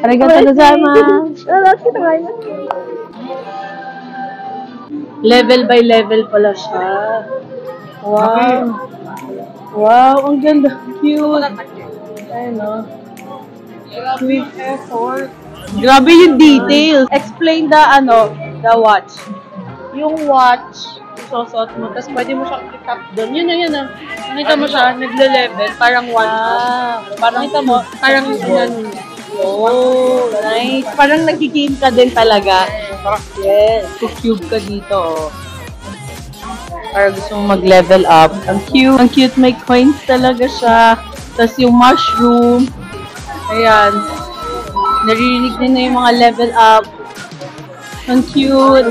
Arigatou gozaimasu. Level by level pala siya. Wow. Wow, ang ganda. Cute. Ayun, no? Sweet effort. Grabe yung details. Explain the, the watch. Yung watch, isusot mo, tapos pwede mo siyang i-tap doon. Yun. Nakita mo siya, nagle-level, parang one. Parang, nakita mo, parang yan. Oh, nice. Parang nag-game ka din talaga. Yes. Cube ka dito, oh. Para gusto mong mag-level up. Ang cute. Ang cute. May coins talaga siya. Tapos yung mushroom. Ayan. Naririnig din na yung mga level up. Ang cute.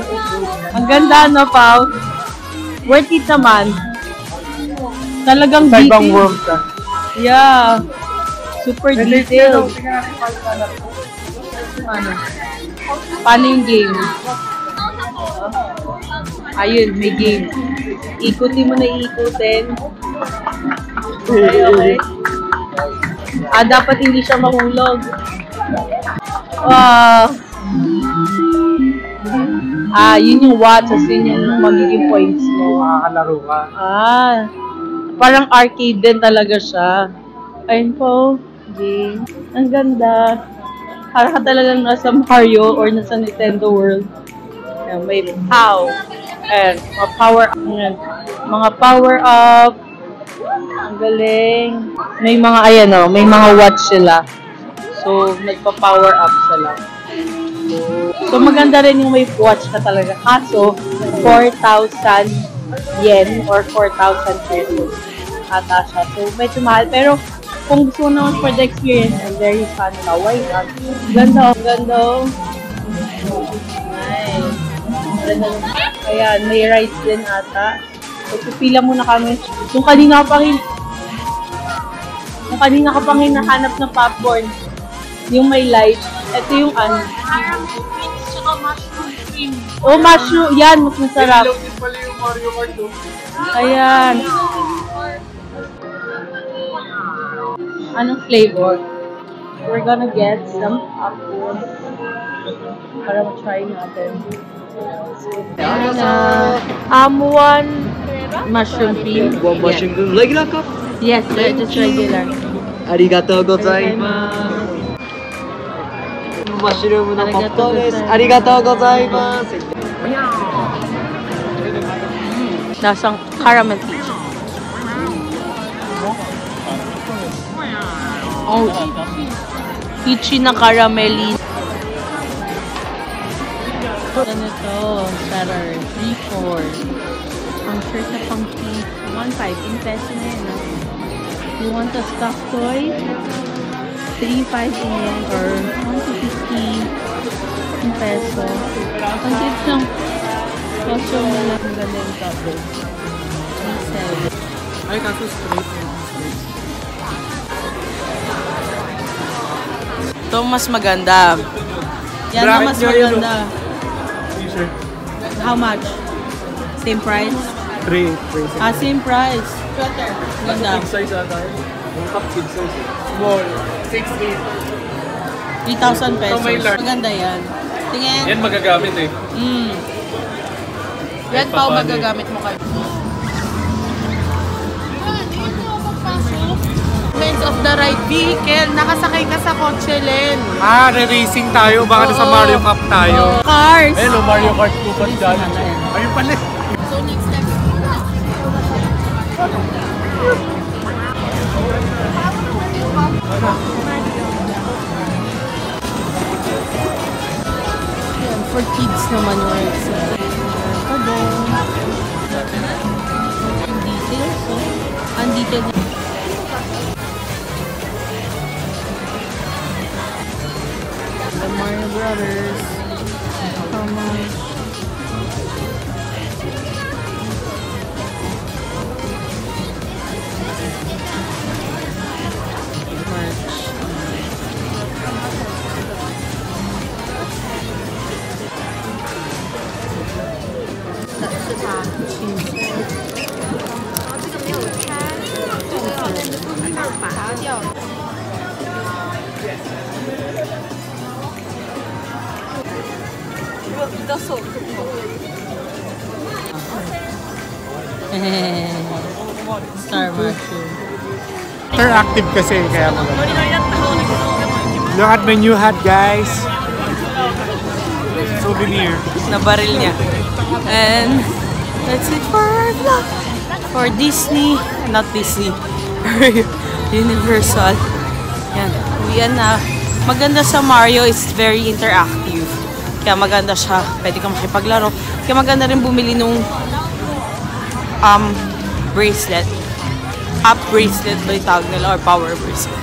Ang ganda, no, Pao? Worth it naman. Talagang detailed. World ka. Yeah. Super detailed. Paano yung game? Ayun, may game. Ikutin mo na iikutin. Okay. Dapat hindi siya mahulog. Wow. Yun yung watch. As yun yung magiging points mo. Makakalaro ka. Parang arcade din talaga siya. Ayun po. Game. Ang ganda. Para ka talagang nasa Mario or nasa Nintendo World. May pow. And mga power up. Mga power up. Ang galing. May mga, may mga watch sila. So, nagpa-power up sila. So, maganda rin yung may watch ka talaga. Kaso, 4,000 yen or 4,000 pesos ata siya. So, medyo mahal. Pero, kung gusto mo naman for the experience, and very fun ka, why not? Ganda. Nice. Ayan, may rides din ata. So, pipila muna kami. Yung kanina ka pang hinahanap ng popcorn, yung may light, ito yung caramel cream, tsaka mushroom cream. Oh, mushroom. Yan, mas masarap. Ilaw din pala yung Mario Kart. Ayan. Anong flavor? We're gonna get some popcorn para ma-try natin. One mushroom cream. One mushroom cream. Regular cup? Yes, just regular. Arigatou gozaimasu. Mushroom no popcorn desu. Arigatou gozaimasu. Lasang caramel peach. Oh, peachy na caramelly. Ganito, starter, 3-4. Ang shirt na pang peach, 1.5 in peso na yun. You want a stuffed toy? 3.5 in yen or 1.50 in peso. Ang cute ng costume nila. Ang ganda yung top base. 3.7. Ay, kaso straight. Ito mas maganda. Yan na mas maganda. How much? Same price? 3. Same price. Ganda. Big size ata. Yung cup big size. Small. 6.8. 3,000 pesos. Maganda yan. Tingin. Yan magagamit eh. Yan pa magagamit mo kayo. Of the right vehicle, nakasakay ka sa kotse, Len. Re-racing tayo. Baka nasa Mario Cup tayo. Cars. Ayun, Mario Kart 2 pa dyan. Ayun pala. So, next step. For kids naman yung exercise. Ang details, ang details. The Mario Brothers. Come on. Star Marcher. Interactive kasi kaya maganda. Look at my new hat, guys. Souvenir. Nabaril niya. And that's it for our vlog. For Disney, not Disney, Universal. Yan. Yan na. Maganda sa Mario is very interactive. Kaya maganda siya. Pwede kang makipaglaro. Kaya maganda rin bumili nung bracelet. Up bracelet ba yung tawag nila or power bracelet.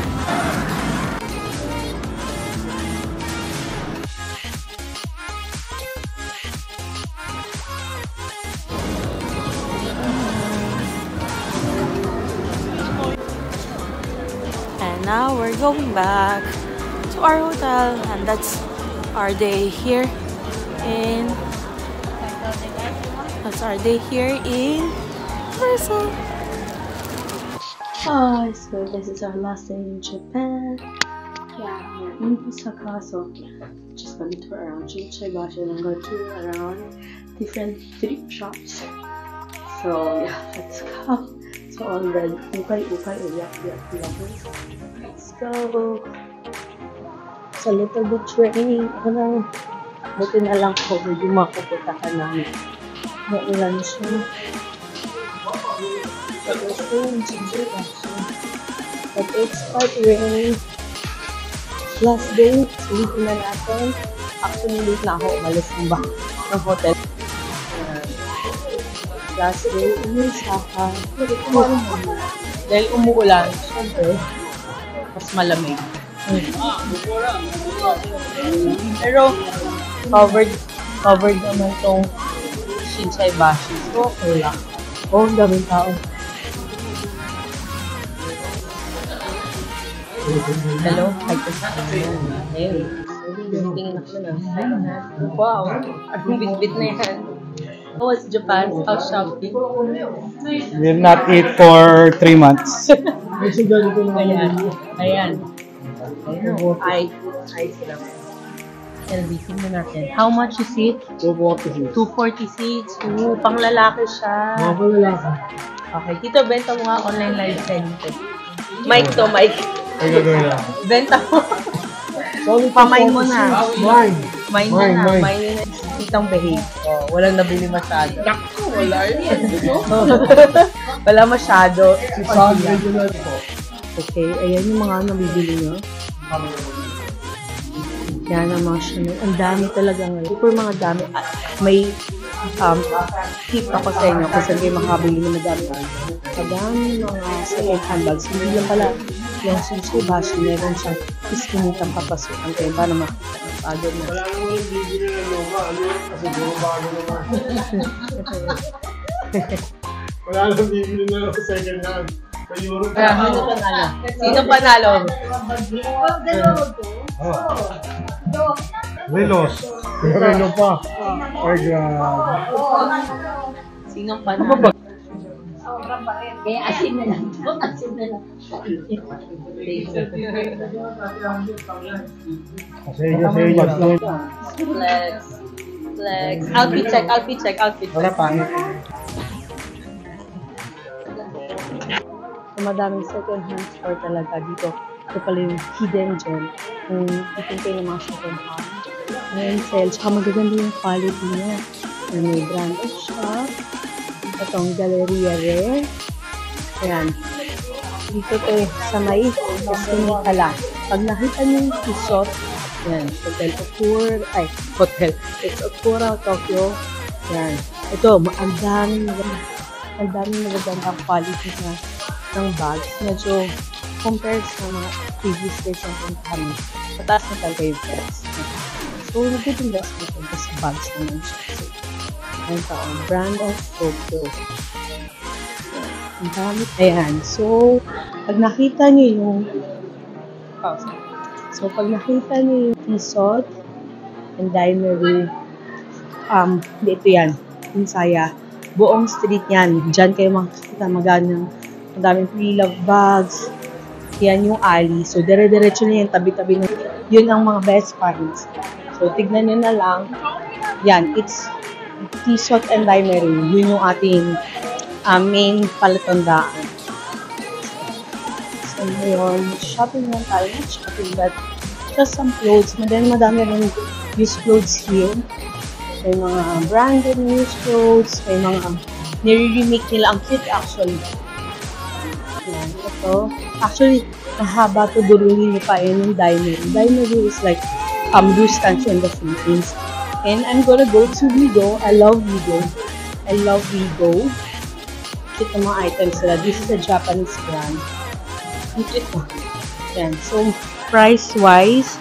And now we're going back to our hotel, and that's our day here in Universal. Oh, so this is our last day in Japan. Yeah, we're in Osaka, so just gonna tour around Shinsaibashi and go to around different thrift shops. So yeah, let's go. So on the ukay, let's go. It's a little bit raining. Buti na lang po medyo mapupuntahan namin. Maulan siya. But it's quite rainy. Last day, ulitin na natin. Actually, late na ako umalis ng hotel. Last day, Osaka. Dahil umuulan, syempre, mas malamig. Pero, covered naman tong Shinsaibashi. So, okay lang. Oh, ang daming tao. Hello? Hi, ayun. Tingin ako na. Wow! Ang bit-bit na yan. How was Japan? How's shopping? We'll not eat for 3 months. Ayan. Ice lang. LBC mo natin. How much is it? 240. 246. Oo, pang lalaki siya. Mga lalaki. Okay, Tito, benta mo nga online live selling. Mike to, Mike. Ay, gagawin na. Benta mo. Pamain mo na. Mine. Mine na. Mine na. Itang behave. Oh, walang nabili masyado. Wala yun. Wala masyado. Regional po. Okay, ayan yung mga nabibili nyo. Yan ang mga Chanel. Ang dami talaga ngayon. Super mga dami. May tip ako sa inyo kung saan kayo makabili ng madami. Madami mga second handbags. Hindi lang pala yung Shinsaibashi. Meron siyang iskinitang papasukan kayo para makapagod na. Wala naman yung bibili ng Nova. Kasi puro bago naman. Wala naman bibili na second hand. Sino panalo? Sino panalo? Relos. Relo pa. Ay, grabe. Sino panalo? Kaya asin na lang. Asin na lang. Flex. Outfit check. Wala pangit. Madaming second hand store talaga dito. Ito pala yung hidden gem. Kung ipintay ng mga second hand. Ngayon sale. Tsaka magaganda yung quality niya. May branded shop. Itong Galleria Rare. Ayan. Dito to sa may Eskinita. Pag nakita niyo yung resort, ayan. Hotel. It's Okura, Tokyo. Ayan. Ito, ang daming magagandang quality na ng bags. Medyo compared sa mga previous days na puntahan mo. Mataas na talaga yung price. So, good investment yung kasi bags naman siya. Ayan pa, brand of Tokyo. Ang dami. Ayan. So, pag nakita niyo yung Tissot and Dinery, dito yan. Yung Saya. Buong street yan. Diyan kayo makikita magandang madaming pre-love bags. Yan yung alley. So, dire-diretso na yan. Tabi-tabi na. Yun ang mga best finds. So, tignan nyo na lang Yan, it's Tissot and Daimery. Yun yung ating main palatandaan. So, ngayon, shopping lang tayo. Not shopping, but just some clothes. Madami rin used clothes here. May mga branded used clothes. May mga nire-remake nila. Ang cute actually. Yan, ito. Actually, mahaba to, durungin niyo pa yun yung Daimery. Daimery is like loose country in the Philippines. And I'm gonna go to Wigo. I love Wigo. Cute ang mga items nila. This is a Japanese brand. Cute ito. Yan. So, price-wise,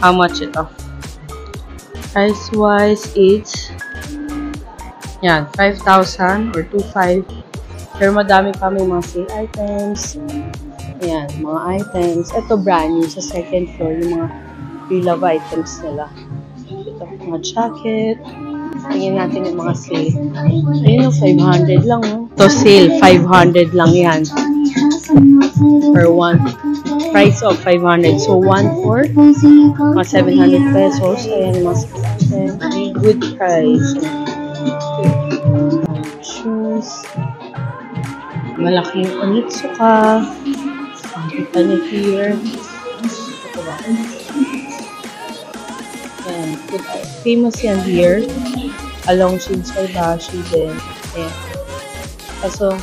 how much ito? Price-wise, it's yan, 5,000 or 2,500. Pero madami pa, may mga sale items. Ayan, mga items. Ito brand new sa second floor, yung mga pre-love items nila. Ito, mga jacket. Tingnan natin yung mga sale. Ayun, 500 lang. Oh. Ito sale, 500 lang yan. Per one. Price of 500. So, 1 for mga 700 pesos. Ayan, mga items. Good price. Shoes. Malaking Onitsuka. Kita niyo here. Ito ba? Ayan. Famous yan here. Along Shinsai Bashi din. Ayan. Kaso,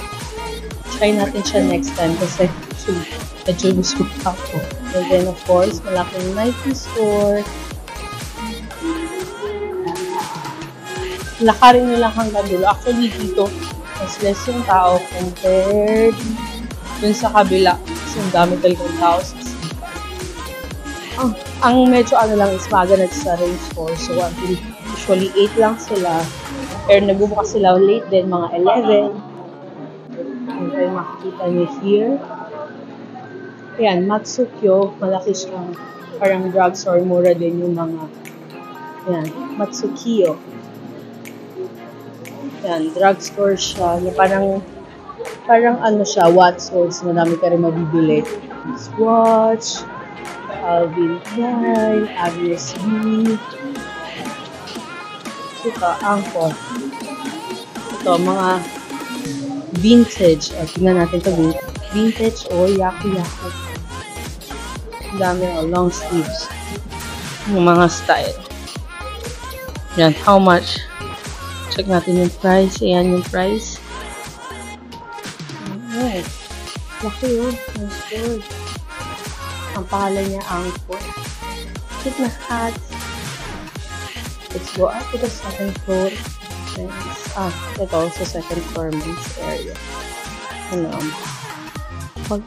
try natin siya next time kasi medyo gusto pa ako. And then, of course, malaking Nike store. Lakarin nyo lang hanggang dulo. Actually, dito, mas less yung tao compared dun sa kabila. Kasi ang dami talagang tao sa sita. Ang medyo lang is maaga sa range store. So, usually 8 lang sila. Pero nagbubukas sila late din, mga 11. And then, makikita nyo here. Ayan, Matsukyo. Malaki siyang parang drugstore. Mura din yung mga ayan, Matsukyo. Yan, drugstore siya. Parang ano siya, Watsons. Madami ka rin mabibili. Swatch, Calvin Klein, Agnes B. Ito, Angkor. Ito, mga vintage. Tingnan natin ito, vintage o yaku-yaku. Ang dami ng long sleeves. Yung mga style. Yan, how much? Check natin yung price. Ayan yung price. Alright. Laki yun. Nice good. Ang pangalan niya, Angkor. Cute na hats. Let's go up to the second floor. Ito sa second floor men's area.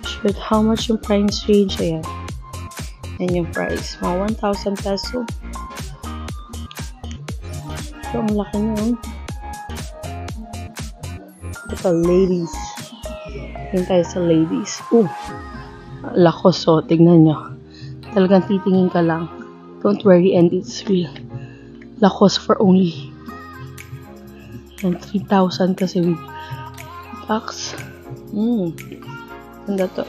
Shoot, how much yung price range? Ayan. Ayan yung price. Mga 1,000 peso. So, ang laki nyo. Ito, ladies. Tingin tayo sa ladies. Lakos, oh. Tignan nyo. Talagang titingin ka lang. Don't worry, and it's real. Lakos for only 3,000 kasi with tax. Ganda to.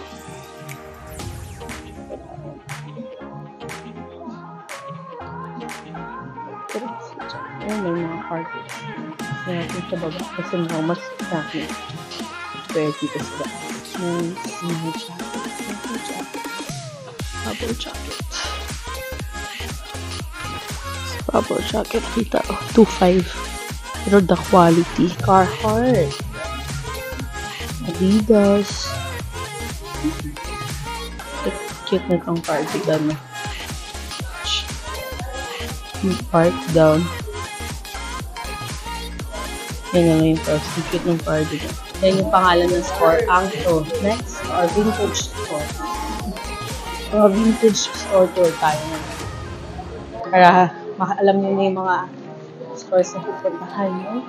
May mga carpets. Kaya natin sa baba kasi mas dami. Kaya dito sa baba. May jacket. Bubble jacket. Bubble jacket. Kita. 2.5. Pero the quality. Carhartt. Adidas. Cute na itong cardigan. Yung part down. Yan yung first. Yung cute ng cardigan. Yan yung pangalan ng store. Angkor. Next, our vintage store. Vintage store tour tayo na. Para alam nyo na yung mga stores na pupuntahan nyo.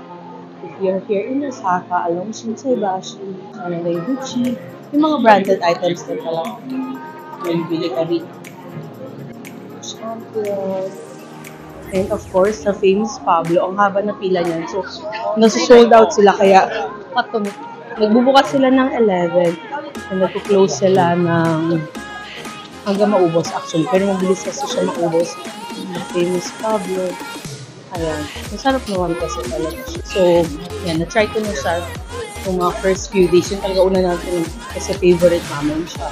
If you're here in Osaka, along Shinsai Bashi, Shanghai Gucci, yung mga branded items na talaga. May bili ka rin. Champion. And of course, the famous Pablo. Ang haba na pila niyan. So, nasa-sold out sila. Kaya, nagbubukas sila ng 11. And nag-close sila ng hanggang maubos actually. Pero mabilis kasi siya maubos. The famous Pablo. Ayan. Masarap naman kasi talaga siya. So, yan. Na-try ko na siya yung mga first few days. Yung talaga una natin kasi favorite namin siya.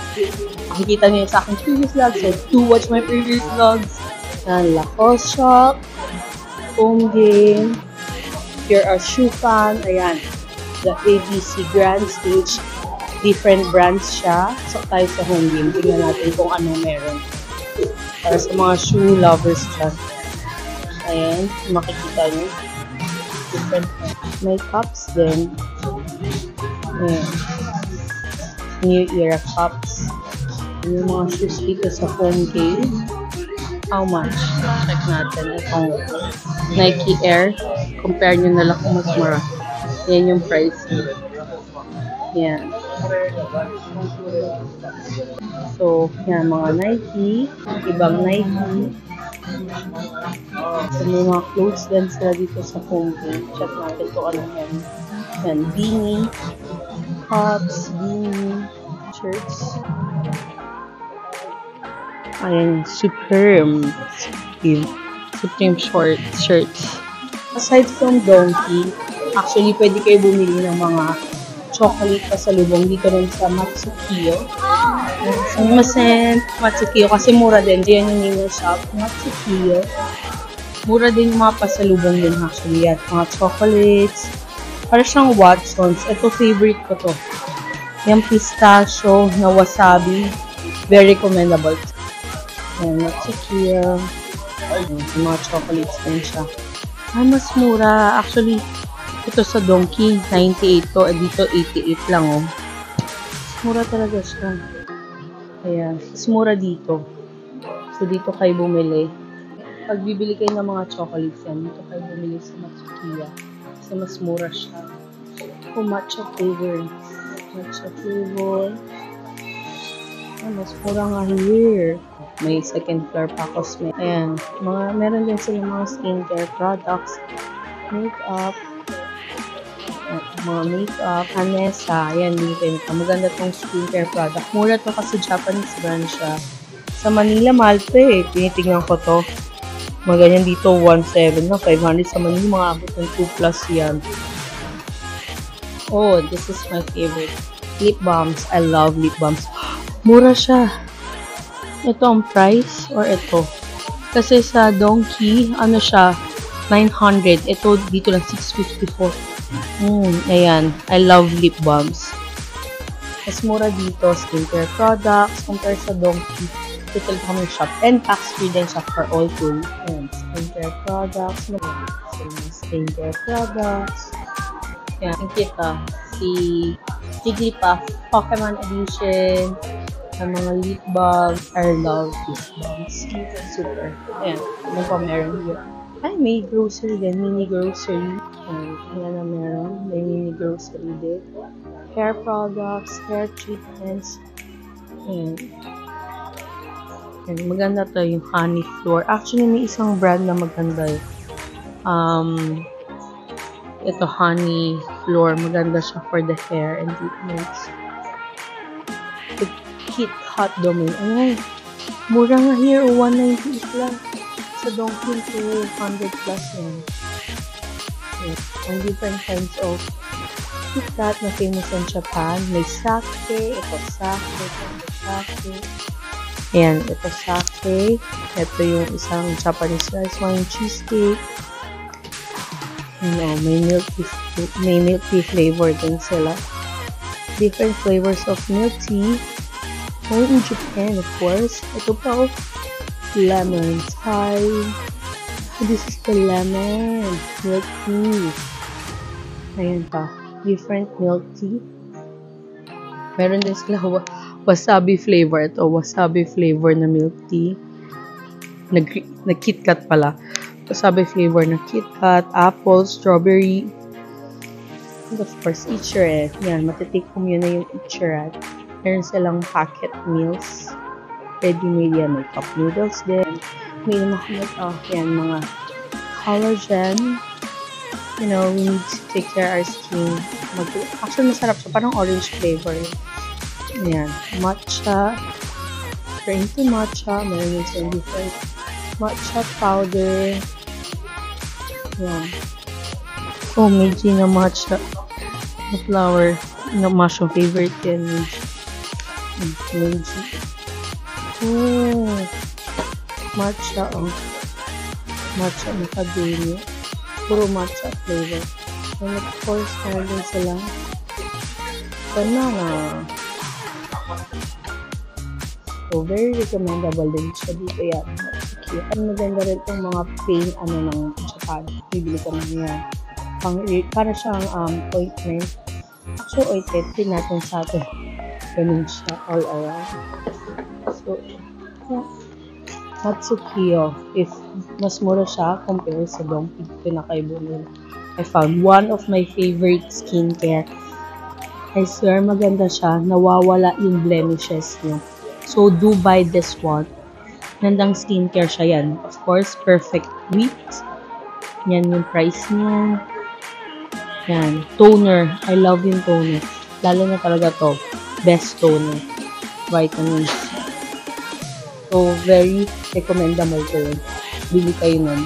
Makikita niyo sa aking previous vlogs. So, do watch my previous vlogs. Yan. Lacoste shop. Home game. Here are Shukan. Ayan. The ABC Grand Stage. Different brands siya. So, tayo sa home game. Tingnan natin kung ano meron. Para sa mga shoe lovers dyan. Ayan, makikita nyo. Different. May cups din. Ayan. New Era cups. Yung mga shoes dito sa home game. How much? Check natin. Itong Nike Air. Compare nyo na lang kung mas mura. Yan yung price. Yan. So, yan mga Nike. Ibang Nike. So, may mga clothes din sila dito sa home game. Check natin kung ano yan. Yan, beanie, tops, beanie, shirts. Ayan, Supreme short shirts. Aside from Donkey, actually pwede kayo bumili ng mga chocolate pasalubong dito rin sa Matsukiyo. Matsukiyo kasi mura din. Diyan yung name ng shop. Matsukiyo. Mura din yung mga pasalubong din actually. At mga chocolates. Para siyang Watsons. Ito favorite ko to. Yung pistachio na wasabi. Very recommendable. Ayan, Matsukiyo. Ayan, mga chocolates din siya. Mas mura. Actually, ito sa Donkey, 98 to. Dito, 88 lang, oh. Mura talaga siya. Ayan. Mas mura dito. So, dito kayo bumili. Pag bibili kayo ng mga chocolates yan, dito kayo bumili sa Matsukiya. Kasi mas mura siya. Oh, matcha flavor. Matcha flavor. Mas mura nga here. May second floor pa ako. Ayan. Meron din sila mga skincare products. Makeup. Mga makeup, Hanessa, ayan, din. Maganda tong skincare product. Mura to kasi Japanese brand siya. Sa Manila, mahal to eh. Tinitingnan ko to. Maganyan dito, 1.7 na, 500. Sa Manila, mga abot ng 2 plus yan. Oh, this is my favorite. Lip balms. I love lip balms. Mura siya. Ito ang price or ito? Kasi sa Donkey, ano siya, 900. Ito, dito lang, 654. Ayan. I love lip balms. Mas mura dito, skincare products, compare sa Donkey. Ito kami shop. And tax free din siya for all tools. Ayan, skincare products. Skincare products. Ayan, kita. Si Jigglypuff, Pokemon Edition. Ang mga lip balms. I love lip balms. Super. Ayan, ano pa meron here? Ay, may grocery din. Mini grocery. Ayan na meron. May mini grocery din. Hair products, hair treatments. Ayan. Ayan. Maganda to yung Honey Floor. Actually, may isang brand na maganda. Ito, Honey Floor. Maganda siya for the hair and treatments. The Kit Hot Domain. Ay, mura nga here. 198 lang. Sa Donkey to 100 plus yan. Yes. Ang different kinds of KitKat na famous in Japan. May sake. Ito sake. Ayan. Ito sake. Ito yung isang Japanese rice wine cheesecake. May milk tea flavor din sila. Different flavors of milk tea. Only in Japan, of course. Ito pa, lemon Thai. This is the lemon milk tea. Ayan pa. Different milk tea. Meron din sila wasabi flavor. Ito, wasabi flavor na milk tea. Na KitKat pala. Wasabi flavor na KitKat, apple, strawberry. And of course, Ichiran. Yan, matitake mo yun na yung Ichiran. Meron silang packet meals. Ready-made yan. May cup noodles din. May mga collagen. You know, we need to take care of our skin. Actually, masarap siya. Parang orange flavor. Ayan. Matcha. If you're into matcha, meron din silang different matcha powder. Yan. Oh, Meiji na matcha. The flower. Na matcha favorite yan, Meiji. Meiji. Oh. Matcha, oh. Matcha macadamia. Puro matcha flavor. And of course, meron din sila banana. So, very recommendable din siya dito yan. Okay. At maganda rin itong mga plain ng Japan. Bibili ko naman yan. Para siyang ointment. Actually, ointment din natin sa atin. Ganun siya all around. So, Matsukiyo. If mas mura siya compare sa Donki, pinakaibo nila. I found one of my favorite skincare. I swear maganda siya. Nawawala yung blemishes niyo. So, do buy this one. Gandang skincare siya yan. Of course, perfect wheat. Yan yung price niya. Yan. Toner. I love yung toner. Lalo na talaga to. Best toner. Vitamins. So, very recommendable ko yun. Bili kayo nun.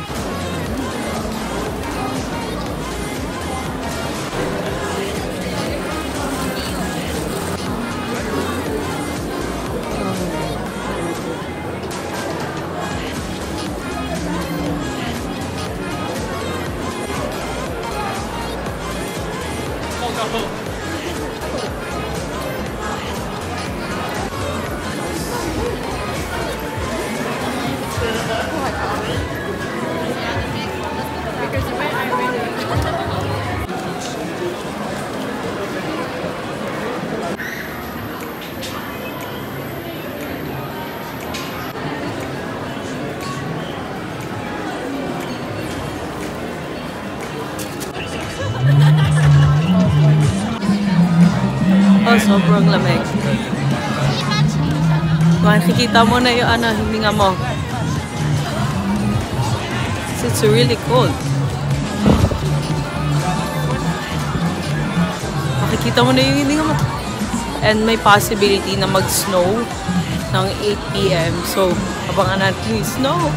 Oh, sobrang lamig. Makikita mo na yung hininga mo. It's really cold. Makikita mo na yung hininga mo. And may possibility na mag-snow ng 8 p.m. So, abangan natin yung snow.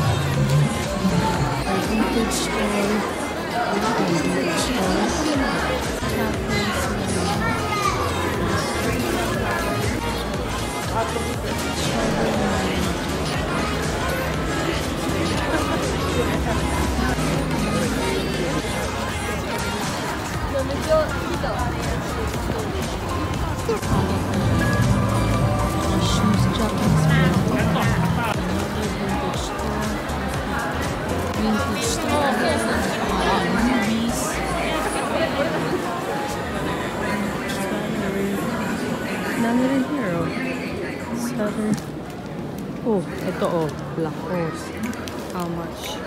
Dami rin here, oh. Oh, ito, oh. Lacoste. How much?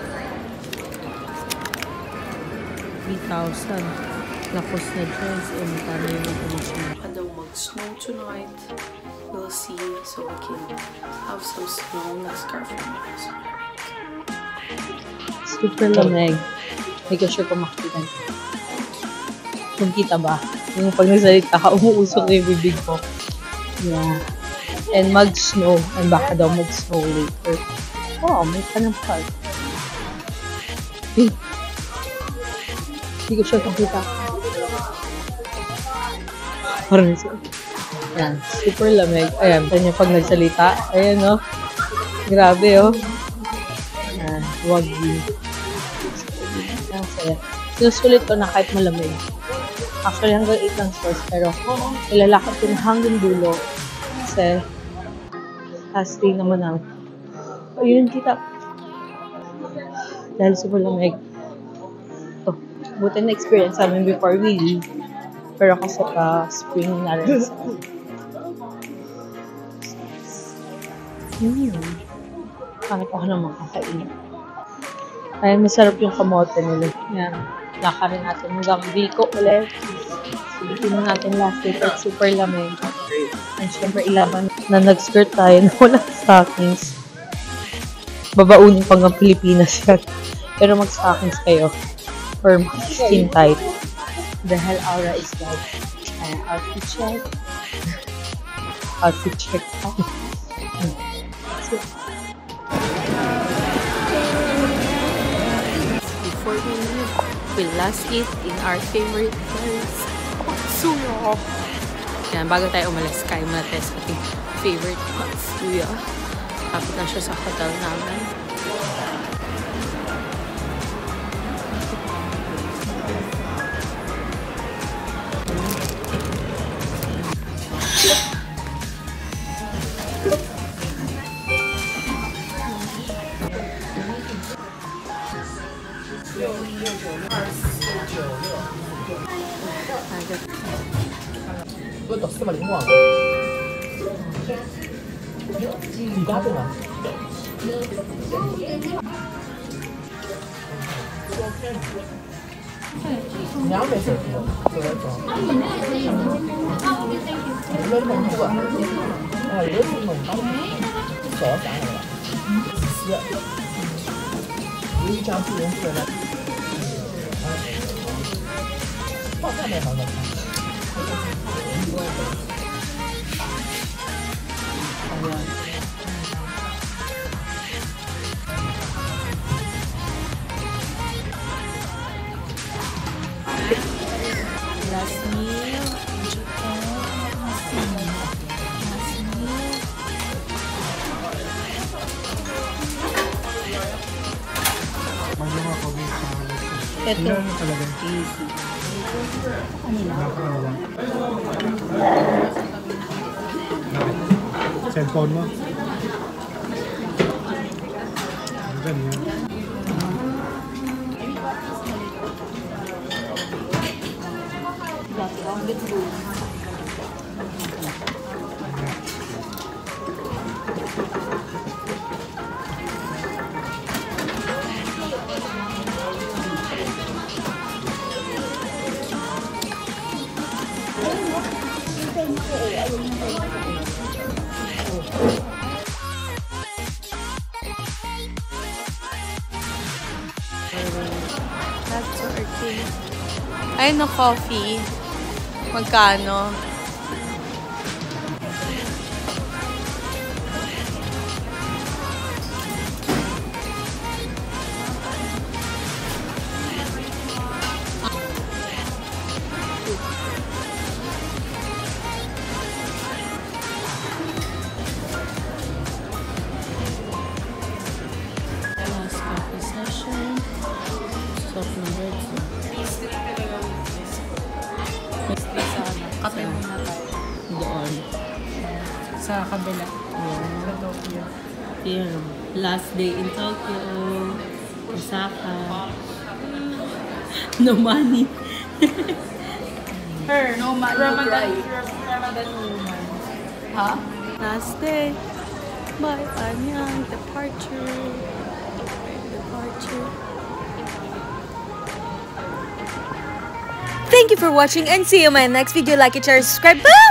3,000. Lacoste na dress. And paano yung information? I daw mag-snow tonight. We'll see. So we can have some snow. Nag-scarf naman. Super lamig. Hindi ko sure kung makikita. Kung kita ba? Yung pag nagsalita ka, umuusok na yung bibig ko. Yeah. And mag-snow. And baka daw mag-snow later. Oh, may tanong pa. Hindi ko sure kung kita. Parang yan. Super lamig. Ayan. Kanya pag nagsalita. Ayan, no? Grabe, oh. Yan. Wagyu. Ang saya. Sinusulit ko na kahit malamig. Actually, hanggang 8 lang stores. Pero, ilalakad ko na hanggang dulo. Kasi, last day naman ang ayun, kita. Dahil super lamig. Ito. Buti na experience namin before we leave. Pero kasi spring na rin sa Paano ko naman kakainin. Ay, masarap yung kamote nila. Yan. Laka rin natin hanggang Biko ulit. Sulitin na natin last week at super lamig. And syempre ilaban na nag-skirt tayo na walang stockings. Babaunin pang ang Pilipinas yan. Pero mag-stockings kayo. Or skin tight. Dahil aura is like outfit check. Outfit check. Before we leave, we'll last eat in our favorite place, Patsuya. Yan, bago tayo umalis, kain muna tayo sa ating favorite Patsuya. Kapit na siya sa hotel namin. Last meal, Japan. Last meal. Magawa ko din sa Ito. Ilan talaga? Easy. Cellphone mo? Ganyan. That's working. Ay, no coffee. Magkano? Last coffee session. Stop number 2. Kape muna tayo. Doon. Sa kabila. Sa Tokyo. Here. Last day in Tokyo. Osaka. No money. No money. Ramadan woman. Ha? Last day. Bye, Anyang. Departure. Thank you for watching and see you in my next video. Like and share, subscribe. Bye!